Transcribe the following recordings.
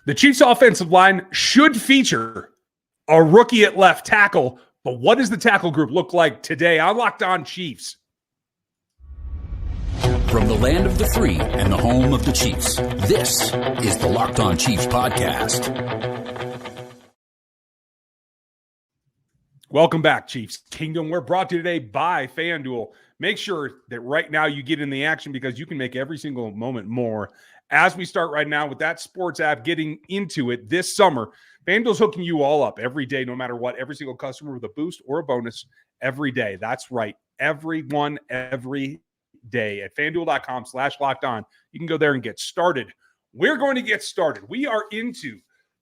The Chiefs' offensive line should feature a rookie at left tackle, but what does the tackle group look like today? I'm Locked On Chiefs. From the land of the free and the home of the Chiefs, this is the Locked On Chiefs podcast. Welcome back, Chiefs Kingdom. We're brought to you today by FanDuel. Make sure that right now you get in the action because you can make every single moment more. As we start right now with that sports app, getting into it this summer, FanDuel's hooking you all up every day, no matter what, every single customer with a boost or a bonus every day. That's right. Everyone, every day at FanDuel.com/lockedon. You can go there and get started. We're going to get started. We are into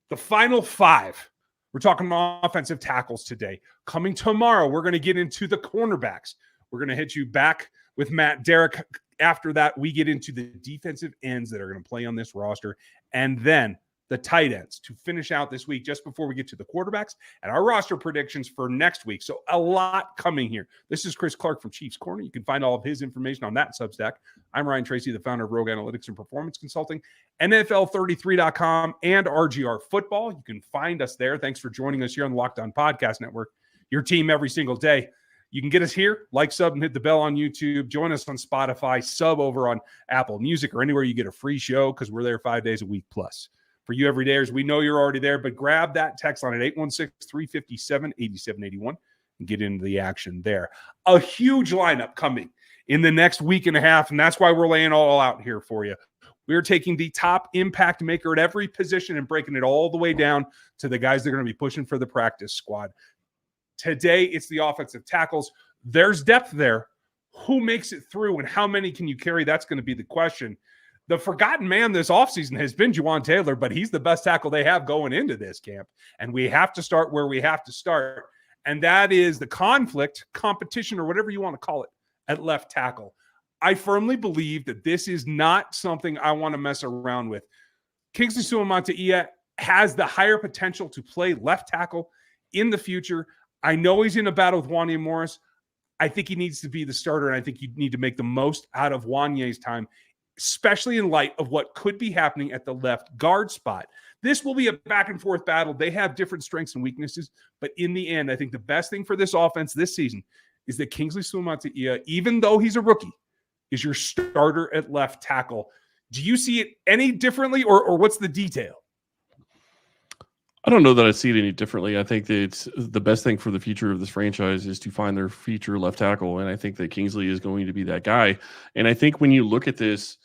the final five. We're talking offensive tackles today. Coming tomorrow, we're going to get into the cornerbacks. We're going to hit you back with Matt Derrick. After that, we get into the defensive ends that are going to play on this roster. And then the tight ends to finish out this week just before we get to the quarterbacks and our roster predictions for next week. So a lot coming here. This is Chris Clark from Chiefs Corner. You can find all of his information on that Substack. I'm Ryan Tracy, the founder of Rogue Analytics and Performance Consulting, NFL33.com, and RGR Football. You can find us there. Thanks for joining us here on the Locked On Podcast Network, your team every single day. You can get us here, like, sub, and hit the bell on YouTube. Join us on Spotify, sub over on Apple Music or anywhere you get a free show because we're there 5 days a week plus. For you everydayers, we know you're already there, but grab that text line at 816-357-8781 and get into the action there. A huge lineup coming in the next week and a half, and that's why we're laying all out here for you. We're taking the top impact maker at every position and breaking it all the way down to the guys that are going to be pushing for the practice squad. Today, it's the offensive tackles. There's depth there. Who makes it through and how many can you carry? That's going to be the question. The forgotten man this offseason has been Jawaan Taylor, but he's the best tackle they have going into this camp. And we have to start where we have to start, and that is the competition, or whatever you want to call it, at left tackle. I firmly believe that this is not something I want to mess around with. Kingsley Suamataia has the higher potential to play left tackle in the future. I know he's in a battle with Wanya Morris. I think he needs to be the starter, and I think you need to make the most out of Wanya's time, especially in light of what could be happening at the left guard spot. This will be a back-and-forth battle. They have different strengths and weaknesses, but in the end, I think the best thing for this offense this season is that Kingsley Suamataia, even though he's a rookie, is your starter at left tackle. Do you see it any differently, or what's the detail? I don't know that I see it any differently. I think that it's the best thing for the future of this franchise is to find their future left tackle, and I think that Kingsley is going to be that guy. And I think when you look at this,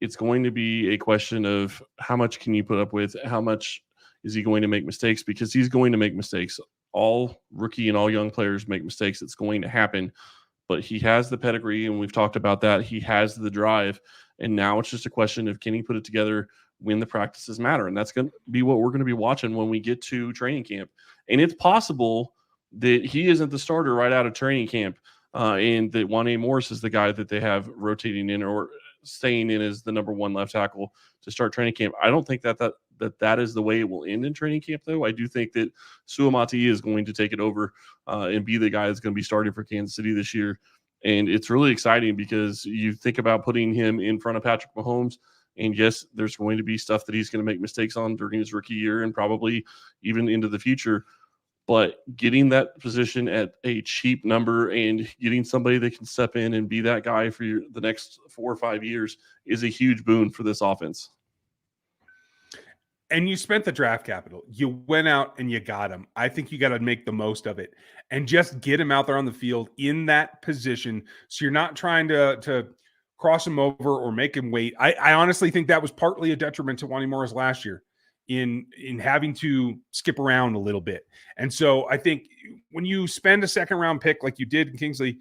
it's going to be a question of how much can you put up with, how much is he going to make mistakes, because he's going to make mistakes. All rookie and all young players make mistakes. It's going to happen, but he has the pedigree, and we've talked about that. He has the drive, and now it's just a question of can he put it together when the practices matter, and that's going to be what we're going to be watching when we get to training camp. And it's possible that he isn't the starter right out of training camp, and that Wanya Morris is the guy that they have rotating in or staying in as the number one left tackle to start training camp. I don't think that is the way it will end in training camp, though. I do think that Suamataia is going to take it over and be the guy that's going to be starting for Kansas City this year. And it's really exciting because you think about putting him in front of Patrick Mahomes, and yes, there's going to be stuff that he's going to make mistakes on during his rookie year and probably even into the future. But getting that position at a cheap number and getting somebody that can step in and be that guy for the next 4 or 5 years is a huge boon for this offense. And you spent the draft capital. You went out and you got him. I think you got to make the most of it and just get him out there on the field in that position so you're not trying to cross him over or make him wait. I honestly think that was partly a detriment to Wanya Morris last year in having to skip around a little bit. And so I think when you spend a second-round pick like you did in Kingsley,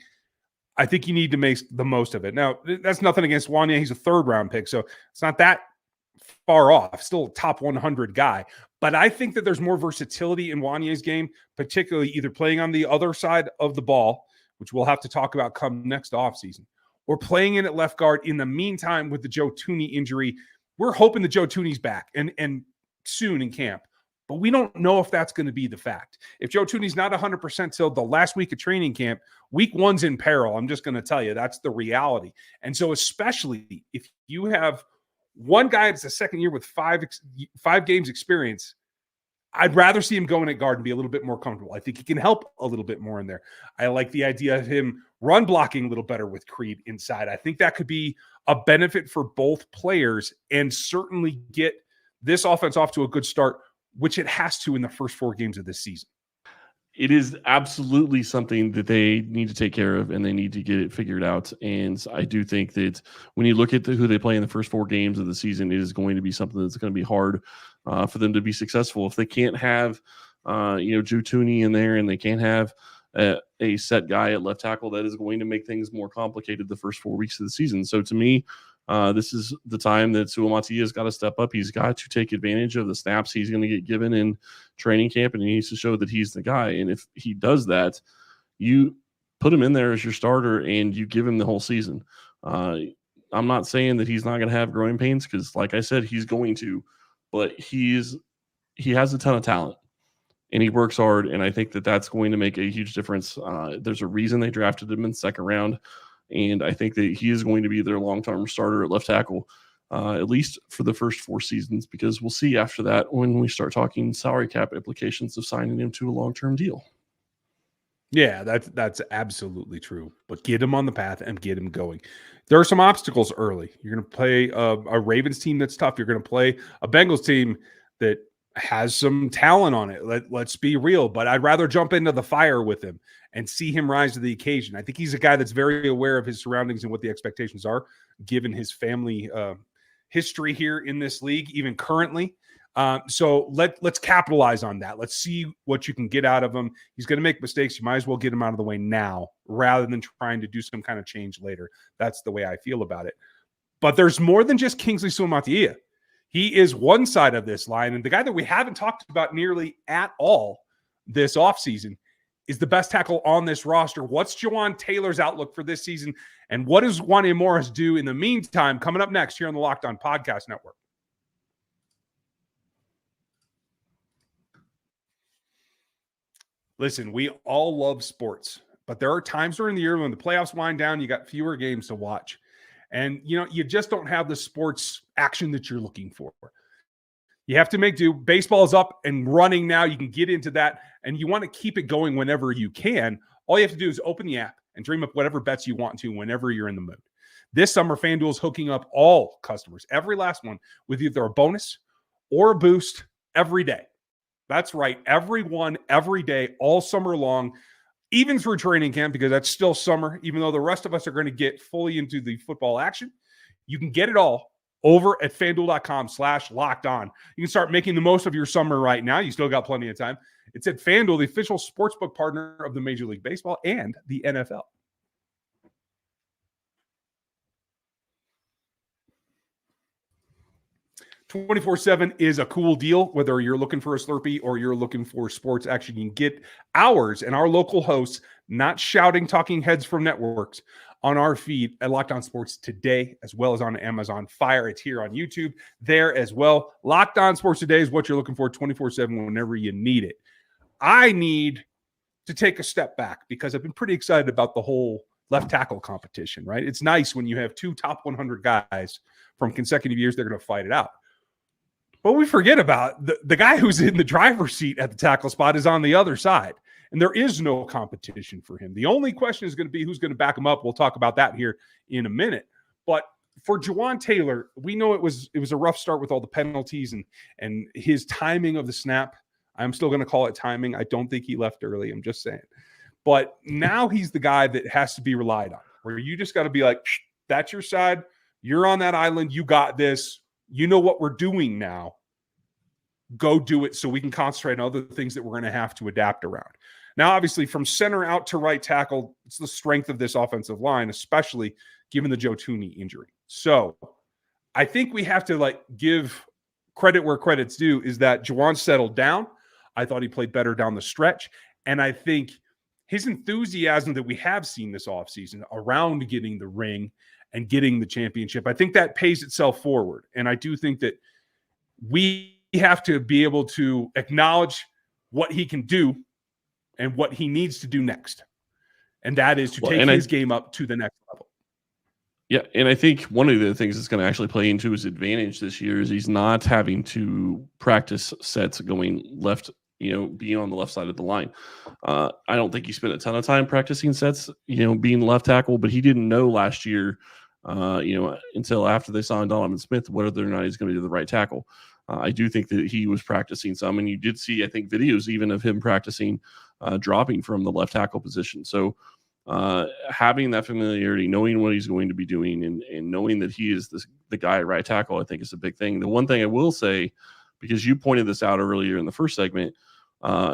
I think you need to make the most of it. Now, that's nothing against Wanya. He's a third-round pick, so it's not that far off. Still a top 100 guy. But I think that there's more versatility in Wanya's game, particularly either playing on the other side of the ball, which we'll have to talk about come next offseason, or playing in at left guard in the meantime with the Joe Thuney injury. We're hoping that Joe Thuney's back and soon in camp, but we don't know if that's going to be the fact. If Joe Thuney's not 100% till the last week of training camp, week one's in peril. I'm just going to tell you, that's the reality. And so especially if you have one guy that's a second year with five games experience, I'd rather see him going at guard and be a little bit more comfortable. I think he can help a little bit more in there. I like the idea of him run blocking a little better with Creed inside. I think that could be a benefit for both players and certainly get this offense off to a good start, which it has to in the first 4 games of this season. It is absolutely something that they need to take care of, and they need to get it figured out. And I do think that when you look at who they play in the first 4 games of the season, it is going to be something that's going to be hard for them to be successful. If they can't have, Joe Tooney in there, and they can't have a set guy at left tackle, that is going to make things more complicated the first 4 weeks of the season. So to me, this is the time that Suamataia has got to step up. He's got to take advantage of the snaps he's going to get given in training camp, and he needs to show that he's the guy. And if he does that, you put him in there as your starter and you give him the whole season. I'm not saying that he's not going to have growing pains, because like I said, he's going to, but he has a ton of talent and he works hard. And I think that that's going to make a huge difference. There's a reason they drafted him in the second round. And I think that he is going to be their long-term starter at left tackle, at least for the first 4 seasons, because we'll see after that when we start talking salary cap implications of signing him to a long-term deal. Yeah, that's absolutely true. But get him on the path and get him going. There are some obstacles early. You're going to play a Ravens team that's tough. You're going to play a Bengals team that has some talent on it. Let's be real. But I'd rather jump into the fire with him and see him rise to the occasion. I think he's a guy that's very aware of his surroundings and what the expectations are, given his family history here in this league, even currently. So let's capitalize on that. Let's see what you can get out of him. He's going to make mistakes. You might as well get him out of the way now rather than trying to do some kind of change later. That's the way I feel about it. But there's more than just Kingsley Suamataia. He is one side of this line, and the guy that we haven't talked about nearly at all this offseason is the best tackle on this roster. What's Jawaan Taylor's outlook for this season, and what does Wanya Morris do in the meantime? Coming up next here on the Locked On Podcast Network. Listen, we all love sports, but there are times during the year when the playoffs wind down, you got fewer games to watch. And, you just don't have the sports action that you're looking for. You have to make do. Baseball is up and running now. You can get into that, and you want to keep it going whenever you can. All you have to do is open the app and dream up whatever bets you want to whenever you're in the mood. This summer, FanDuel is hooking up all customers, every last one, with either a bonus or a boost every day. That's right. Everyone, every day, all summer long, even through training camp, because that's still summer, even though the rest of us are going to get fully into the football action. You can get it all over at FanDuel.com/lockedon. You can start making the most of your summer right now. You still got plenty of time. It's at FanDuel, the official sportsbook partner of the Major League Baseball and the NFL. $24/7 is a cool deal, whether you're looking for a Slurpee or you're looking for sports action. You can get ours and our local hosts, not shouting talking heads from networks, on our feed at Locked On Sports today, as well as on Amazon Fire. It's here on YouTube there as well. Locked On Sports today is what you're looking for 24/7 whenever you need it. I need to take a step back because I've been pretty excited about the whole left tackle competition, right? It's nice when you have 2 top 100 guys from consecutive years, they're going to fight it out. But we forget about the guy who's in the driver's seat at the tackle spot is on the other side, and there is no competition for him. The only question is going to be who's going to back him up. We'll talk about that here in a minute. But for Jawaan Taylor, we know it was a rough start with all the penalties and his timing of the snap. I'm still going to call it timing. I don't think he left early. I'm just saying. But now he's the guy that has to be relied on, where you just got to be like, that's your side. You're on that island. You got this. You know what we're doing now. Go do it so we can concentrate on other things that we're going to have to adapt around. Now, obviously, from center out to right tackle, it's the strength of this offensive line, especially given the Joe Tooney injury. So I think we have to give credit where credit's due, is that Jawaan settled down. I thought he played better down the stretch. And I think his enthusiasm that we have seen this offseason around getting the ring and getting the championship, I think that pays itself forward. And I do think that we have to be able to acknowledge what he can do and what he needs to do next. And that is to take his game up to the next level. Yeah, and I think one of the things that's going to actually play into his advantage this year is he's not having to practice sets going left, being on the left side of the line. I don't think he spent a ton of time practicing sets, being left tackle, but he didn't know last year, until after they signed Donovan Smith, whether or not he's going to do the right tackle. I do think that he was practicing some, and you did see, I think, videos even of him practicing dropping from the left tackle position. So having that familiarity, knowing what he's going to be doing, and knowing that he is the guy at right tackle, I think is a big thing. The one thing I will say, because you pointed this out earlier in the first segment,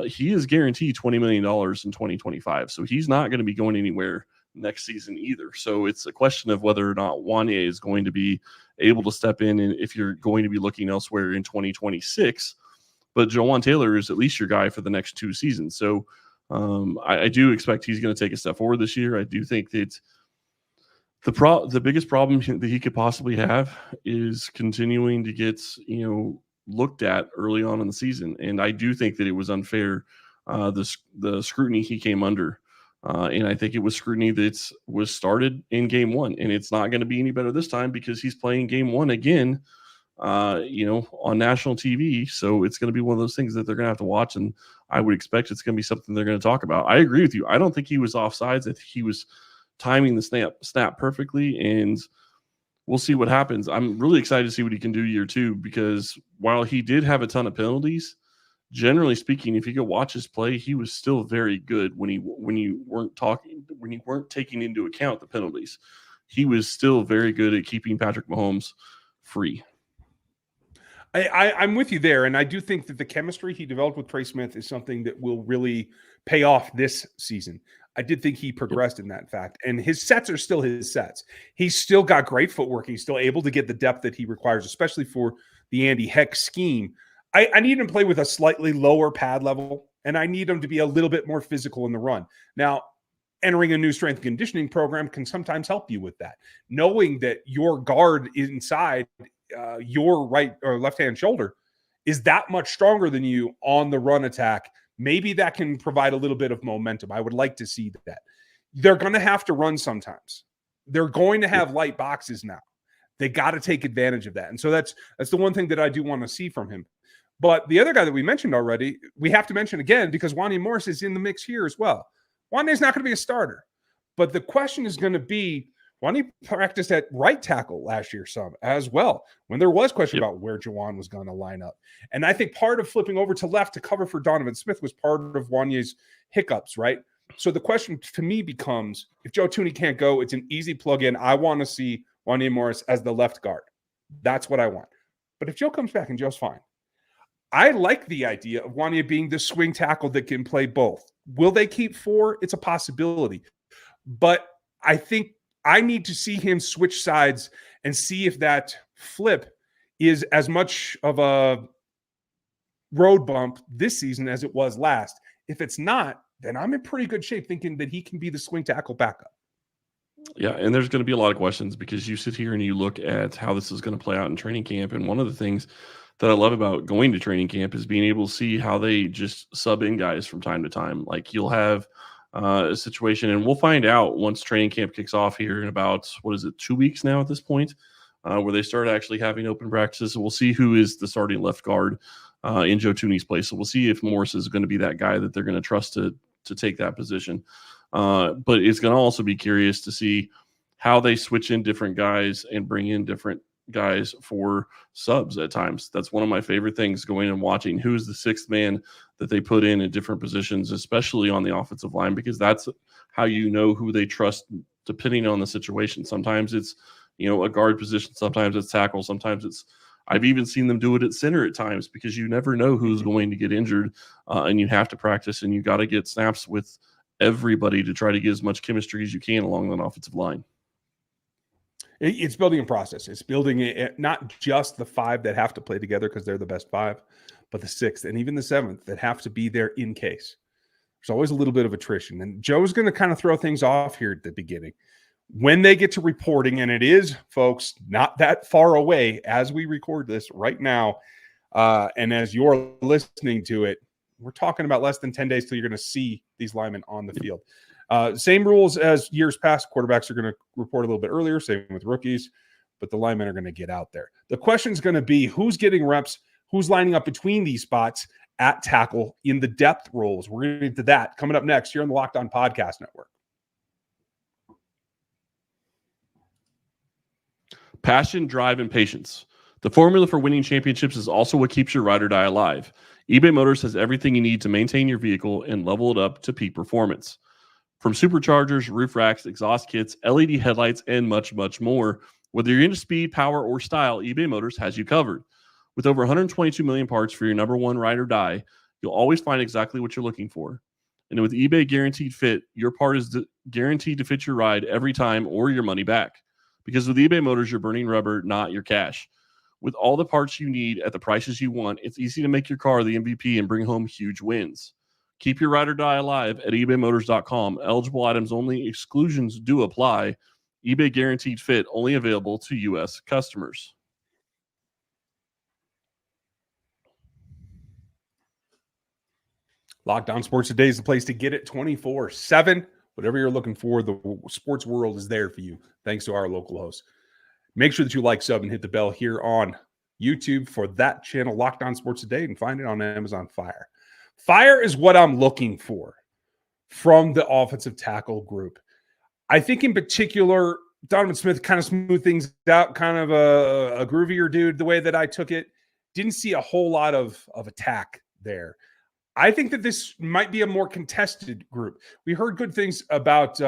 he is guaranteed $20 million in 2025. So he's not going to be going anywhere next season either. So it's a question of whether or not Wanya is going to be able to step in, and if you're going to be looking elsewhere in 2026. But Jawaan Taylor is at least your guy for the next 2 seasons. So I do expect he's going to take a step forward this year. I do think that the biggest problem that he could possibly have is continuing to get looked at early on in the season, and I do think that it was unfair, the scrutiny he came under, and I think it was scrutiny that was started in game 1, and it's not going to be any better this time because he's playing game 1 again, on national TV. So it's going to be one of those things that they're going to have to watch, and I would expect it's going to be something they're going to talk about. I agree with you. I don't think he was offsides. I think he was timing the snap perfectly, and we'll see what happens. I'm really excited to see what he can do year 2, because while he did have a ton of penalties, generally speaking, if you go watch his play, he was still very good when you weren't taking into account the penalties. He was still very good at keeping Patrick Mahomes free. I'm with you there, and I do think that the chemistry he developed with Trey Smith is something that will really pay off this season. I did think he progressed in that fact, and his sets are still his sets. He's still got great footwork. He's still able to get the depth that he requires, especially for the Andy Heck scheme. I need him to play with a slightly lower pad level, and I need him to be a little bit more physical in the run. Now, entering a new strength and conditioning program can sometimes help you with that. Knowing that your guard inside your right or left-hand shoulder is that much stronger than you on the run attack, maybe that can provide a little bit of momentum. I would like to see that. They're going to have to run sometimes. They're going to have light boxes now. They got to take advantage of that. And so that's the one thing that I do want to see from him. But the other guy that we mentioned already, we have to mention again, because Wanya Morris is in the mix here as well. Wanya's not going to be a starter. But the question is going to be, Wanya practiced at right tackle last year some as well, when there was question about where Jawaan was going to line up. And I think part of flipping over to left to cover for Donovan Smith was part of Wanya's hiccups, right? So the question to me becomes, if Joe Thuney can't go, it's an easy plug-in. I want to see Wanya Morris as the left guard. That's what I want. But if Joe comes back and Joe's fine, I like the idea of Wanya being the swing tackle that can play both. Will they keep 4? It's a possibility. But I think I need to see him switch sides and see if that flip is as much of a road bump this season as it was last. If it's not, then I'm in pretty good shape thinking that he can be the swing tackle backup. Yeah, and there's going to be a lot of questions because you sit here and you look at how this is going to play out in training camp. And one of the things that I love about going to training camp is being able to see how they just sub in guys from time to time. Like you'll have a situation, and we'll find out once training camp kicks off here in about, 2 weeks now at this point, where they start actually having open practices. So we'll see who is the starting left guard in Joe Thuney's place. So we'll see if Morris is going to be that guy that they're going to trust to take that position. But it's going to also be curious to see how they switch in different guys and bring in different guys for subs at times. That's one of my favorite things, going and watching who's the 6th man that they put in different positions, especially on the offensive line, because that's how you know who they trust depending on the situation. Sometimes it's, a guard position. Sometimes it's tackle. Sometimes it's, I've even seen them do it at center at times, because you never know who's going to get injured, and you have to practice, and you got to get snaps with everybody to try to get as much chemistry as you can along that offensive line. It's building a process. It's building it, not just the 5 that have to play together because they're the best 5, but the 6th and even the 7th that have to be there in case. There's always a little bit of attrition. And Joe's going to kind of throw things off here at the beginning. When they get to reporting, and it is, folks, not that far away as we record this right now, and as you're listening to it, we're talking about less than 10 days till you're going to see these linemen on the field. Same rules as years past. Quarterbacks are going to report a little bit earlier, same with rookies, but the linemen are going to get out there. The question is going to be who's getting reps, who's lining up between these spots at tackle in the depth roles. We're going to get to that coming up next here on the Locked On Podcast Network. Passion, drive, and patience. The formula for winning championships is also what keeps your ride or die alive. eBay Motors has everything you need to maintain your vehicle and level it up to peak performance. From superchargers, roof racks, exhaust kits, LED headlights, and much, much more. Whether you're into speed, power, or style, eBay Motors has you covered. With over 122 million parts for your number one ride or die, you'll always find exactly what you're looking for. And with eBay Guaranteed Fit, your part is guaranteed to fit your ride every time or your money back. Because with eBay Motors, you're burning rubber, not your cash. With all the parts you need at the prices you want, it's easy to make your car the MVP and bring home huge wins. Keep your ride or die alive at ebaymotors.com. Eligible items only. Exclusions do apply. eBay Guaranteed Fit only available to U.S. customers. Locked On Sports Today is the place to get it 24/7. Whatever you're looking for, the sports world is there for you, thanks to our local hosts. Make sure that you like, sub, and hit the bell here on YouTube for that channel, Locked On Sports Today, and find it on Amazon Fire. Fire is what I'm looking for from the offensive tackle group. I think in particular, Donovan Smith kind of smoothed things out, kind of a groovier dude, the way that I took it. Didn't see a whole lot of attack there. I think that this might be a more contested group. We heard good things about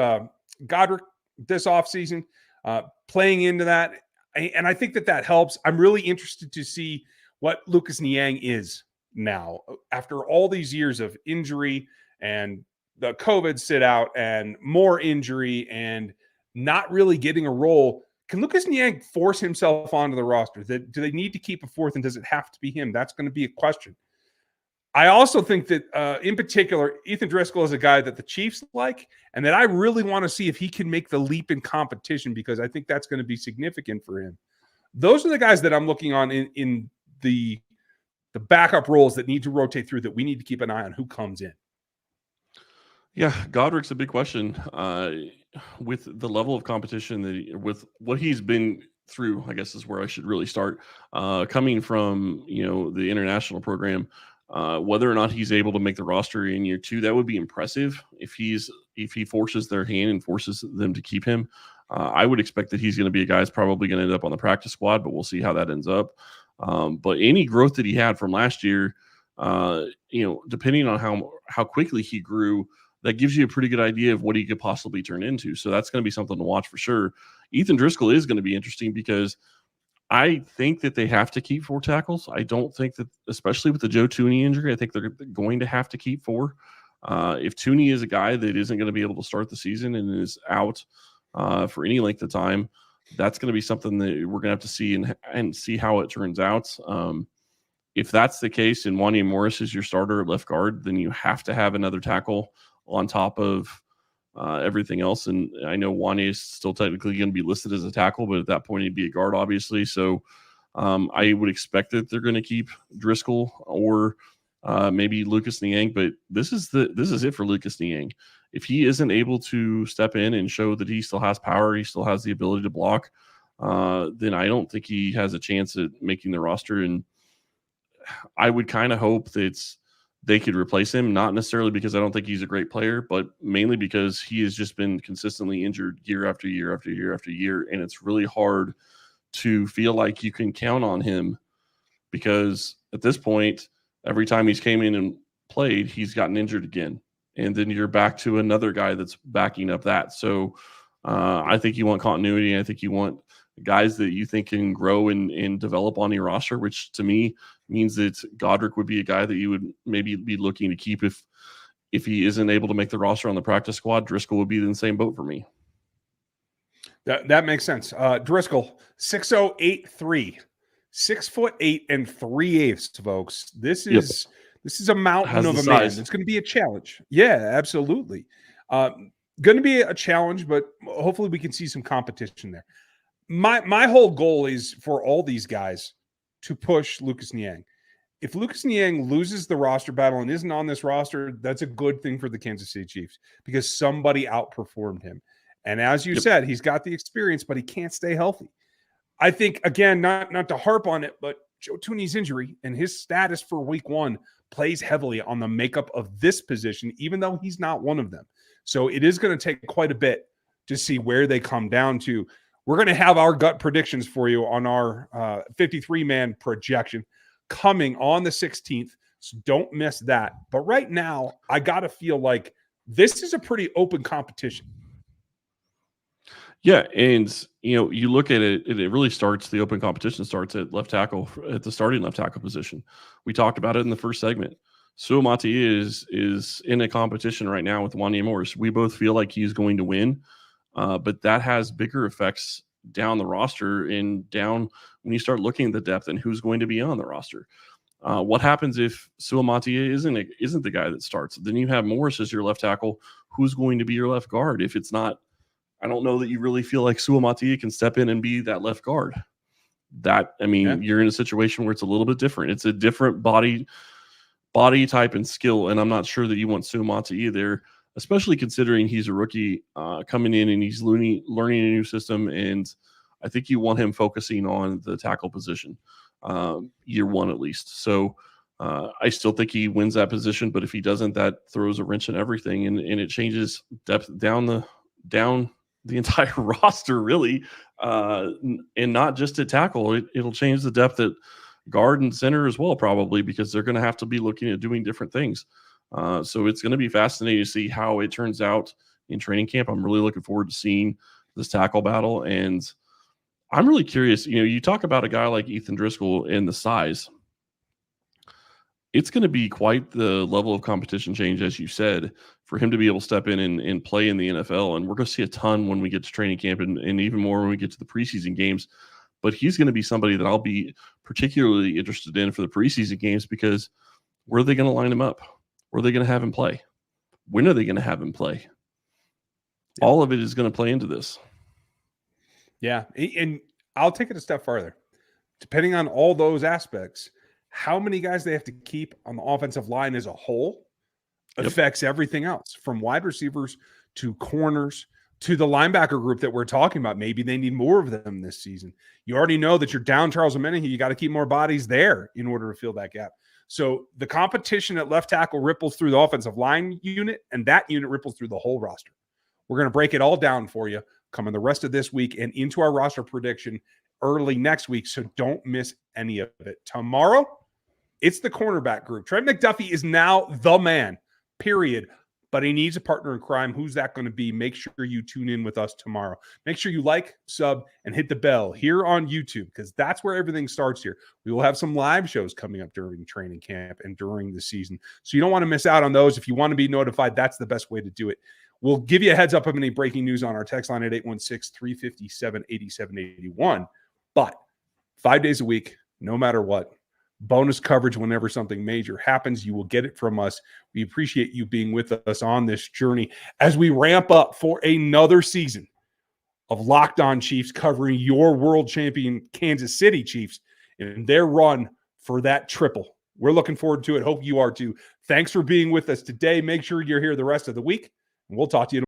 Godric this offseason, playing into that, and I think that helps. I'm really interested to see what Lucas Niang is now after all these years of injury and the COVID sit out and more injury and not really getting a role. Can Lucas Niang force himself onto the roster? Do they need to keep a fourth, and does it have to be him? That's going to be a question. I also think that, in particular, Ethan Driscoll is a guy that the Chiefs like, and that I really want to see if he can make the leap in competition, because I think that's going to be significant for him. Those are the guys that I'm looking on in the backup roles that need to rotate through, that we need to keep an eye on who comes in. Yeah, Godric's a big question. With the level of competition, with what he's been through, I guess is where I should really start. Coming from, the international program, whether or not he's able to make the roster in year two, that would be impressive. If he forces their hand and forces them to keep him, I would expect that he's going to be a guy who's probably going to end up on the practice squad, but we'll see how that ends up. But any growth that he had from last year, depending on how quickly he grew, that gives you a pretty good idea of what he could possibly turn into. So that's going to be something to watch for sure. Ethan Driscoll is going to be interesting because I think that they have to keep 4 tackles. I don't think that, especially with the Joe Thuney injury, I think they're going to have to keep 4. If Thuney is a guy that isn't going to be able to start the season and is out for any length of time, that's going to be something that we're going to have to see and see how it turns out. If that's the case and Wanya Morris is your starter at left guard, then you have to have another tackle on top of everything else. And I know Wanya is still technically going to be listed as a tackle, but at that point he'd be a guard, obviously. So I would expect that they're going to keep Driscoll or maybe Lucas Niang, but this is it for Lucas Niang. If he isn't able to step in and show that he still has power, he still has the ability to block, then I don't think he has a chance at making the roster. And I would kind of hope that they could replace him, not necessarily because I don't think he's a great player, but mainly because he has just been consistently injured year after year after year after year. And it's really hard to feel like you can count on him, because at this point, every time he's came in and played, he's gotten injured again. And then you're back to another guy that's backing up that. So I think you want continuity. I think you want guys that you think can grow and develop on your roster, which to me means that Godric would be a guy that you would maybe be looking to keep if he isn't able to make the roster on the practice squad. Driscoll would be in the same boat for me. That makes sense. Driscoll, 6'0", 6'8" and 3/8, folks. This is a mountain of a man. It's going to be a challenge. Yeah, absolutely. Going to be a challenge, but hopefully we can see some competition there. My whole goal is for all these guys to push Lucas Niang. if Lucas Niang loses the roster battle and isn't on this roster, that's a good thing for the Kansas City Chiefs because somebody outperformed him. And as you said, he's got the experience, but he can't stay healthy. I think, again, not to harp on it, but Joe Thuney's injury and his status for week one plays heavily on the makeup of this position, even though he's not one of them. So it is going to take quite a bit to see where they come down to. We're going to have our gut predictions for you on our 53-man projection coming on the 16th. So don't miss that. But right now, I got to feel like this is a pretty open competition. Yeah, and you look at it, and it really starts. The open competition starts at left tackle, at the starting left tackle position. We talked about it in the first segment. Suamataia is in a competition right now with Wanya Morris. We both feel like he's going to win, but that has bigger effects down the roster and down when you start looking at the depth and who's going to be on the roster. What happens if Suamataia isn't the guy that starts? Then you have Morris as your left tackle. Who's going to be your left guard if it's not? I don't know that you really feel like Suamataia can step in and be that left guard. You're in a situation where it's a little bit different. It's a different body type and skill, and I'm not sure that you want Suamataia there, especially considering he's a rookie coming in and he's learning a new system, and I think you want him focusing on the tackle position year one at least. So I still think he wins that position, but if he doesn't, that throws a wrench in everything, and it changes depth down the entire roster, really, and not just at tackle. It'll change the depth at guard and center as well, probably, because they're going to have to be looking at doing different things. So it's going to be fascinating to see how it turns out in training camp. I'm really looking forward to seeing this tackle battle, and I'm really curious. You talk about a guy like Ethan Driscoll and the size. It's going to be quite the level of competition change, as you said, for him to be able to step in and play in the NFL. And we're going to see a ton when we get to training camp and even more when we get to the preseason games. But he's going to be somebody that I'll be particularly interested in for the preseason games, because where are they going to line him up? Where are they going to have him play? When are they going to have him play? Yeah. All of it is going to play into this. Yeah, and I'll take it a step farther. Depending on all those aspects, how many guys they have to keep on the offensive line as a whole affects everything else, from wide receivers to corners to the linebacker group that we're talking about. Maybe they need more of them this season. You already know that you're down Charles Omenihu. You got to keep more bodies there in order to fill that gap. So the competition at left tackle ripples through the offensive line unit, and that unit ripples through the whole roster. We're going to break it all down for you coming the rest of this week and into our roster prediction early next week. So don't miss any of it. Tomorrow, it's the cornerback group. Trent McDuffie is now the man, period. But he needs a partner in crime. Who's that going to be? Make sure you tune in with us tomorrow. Make sure you like, sub, and hit the bell here on YouTube, because that's where everything starts here. We will have some live shows coming up during training camp and during the season. So you don't want to miss out on those. If you want to be notified, that's the best way to do it. We'll give you a heads up of any breaking news on our text line at 816-357-8781. But 5 days a week, no matter what, bonus coverage whenever something major happens. You will get it from us. We appreciate you being with us on this journey as we ramp up for another season of Locked On Chiefs, covering your world champion Kansas City Chiefs and their run for that triple. We're looking forward to it. Hope you are too. Thanks for being with us today. Make sure you're here the rest of the week, and we'll talk to you